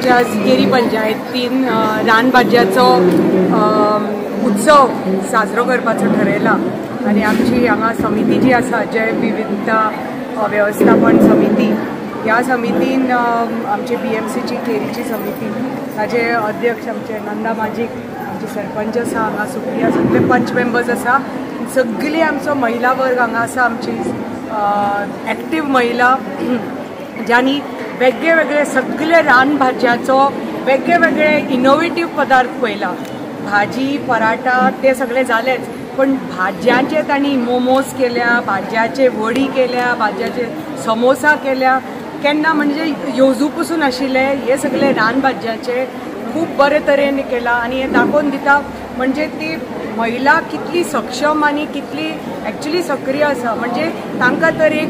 आमच्या केरी पंचायतीन रानभाज्याचो उत्सव साजरो करपाचो ठरयला आनी आमची हांगा समिती जी आसा जैव विविधता वेवस्थापन समिती ह्या समितीन आमची BMCची केरीची समिती ताजे अध्यक्ष आमचे नंदा माजीक आमचे सरपंच आसा हांगा सुप्रिया सगळे पंच मेंबर्स आसा सगळी आमचो महिला वर्ग हांगा आसा आमची एक्टीव महिला ज्यांनी वेगळे वेगळे सगळे रानभाज्याचो वेगळे वेगळे इनोवेटीव पदार्थ पळयला भाजी पराठा ते सगळे जालेच पण भाज्यांचे तांणी मोमोज केल्या भाज्याचे वडी केल्या भाज्याचे समोसा केल्या केन्ना म्हणजे येवजू पसून आशिल्ले हे सगळे रानभाज्याचे खूप बरे तरेन केला आणि हे दाखोवन दिता म्हणजे ती महिला कितली सक्षम आणि कितली एक्चुअली सक्रिय आसा म्हणजे तांकां तर एक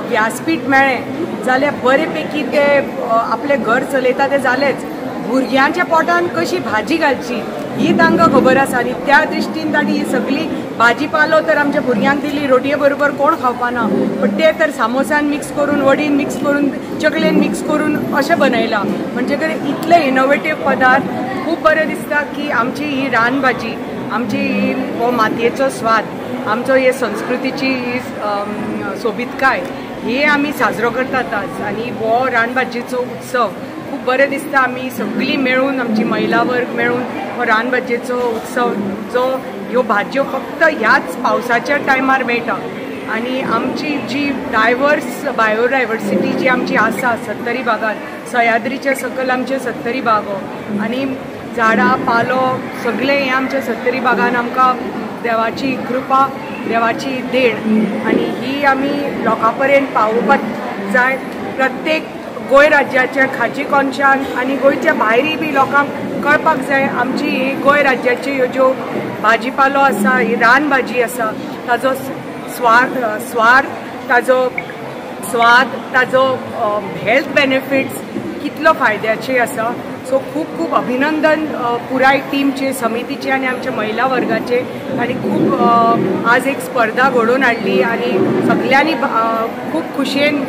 व्यासपीठ मेळ्ळें जाल्यार बरे पैकी ते आपले घर चलयता ते जालेच भुरग्यांच्या पोटान कशी भाजी घालची ही तांकां खबर आसा आनी त्या दृश्टीन तांणी ही सगळी भाजी पालो तर आमच्या भुरग्यांक दिली रोटये बरोबर कोण खावपाना पण ते तर सामोसान मिक्स करून वडीन मिक्स करून चकलेन मिक्स करून अशें बनयलां म्हणजे इतले इनोवेटीव पदार्थ खूब बरें दिसता की आमची ही रानभाजी आमची ही हो मातयेचो स्वाद आमचो हे संस्कृतीची ही सोबीतकाय हे आमी साजरो करतात आज आनी हो रानभाजीचो उत्सव खूब बरें दिसता आमी सगळीं मेळून आमची महिला वर्ग मेळून हो रानभाजयेचो उत्सव जो ह्यो भाजयो फक्त ह्याच पावसाच्या टायमार मेळटा आनी आमची जी बायोडायवर्सिटी जी आमची आसा 70 भागांत सह्याद्रीचे सकल आमचे 70 भागो आनी झाडां पालो सगळे हे आमच्या 70 भागान आमकां देवाची कृपा देवाची देण आनी ही आमी लोकां पर्यंत पावोवपाक जाय प्रत्येक गोंय राज्याच्या खाची कोनशान आनी गोंयच्या भायरी बी लोकांक कळपाक जाय आमची ही गोंय राज्याची ह्यो ज्यो भाजीपालो आसा ही रानभाजी आसा ताजो स्वाद ताजो हेल्थ बेनिफिट्स कितलो फायद्याचे आसा सो खूब खूब अभिनंदन पुराय टीमचे समितीचे आनी आमच्या महिला वर्गाचे आनी खूब आज एक स्पर्धा घडोवन हाडली आनी सगळ्यांनी खूब खुशयेन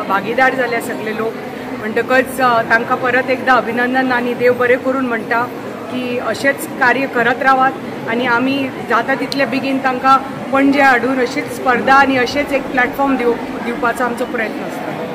भागीदार जाले सगळे लोक म्हणटकच तांकां परत एकदा अभिनंदन आनी देव बरें करून म्हणटा की अशेंच कार्य करत रावात आनी आमी जाता तितले बेगीन तांकां पणजे हाडून अशीच स्पर्धा आनी अशेंच एक प्लॅटफॉर्म दिवपाचो आमचो प्रयत्न आसता.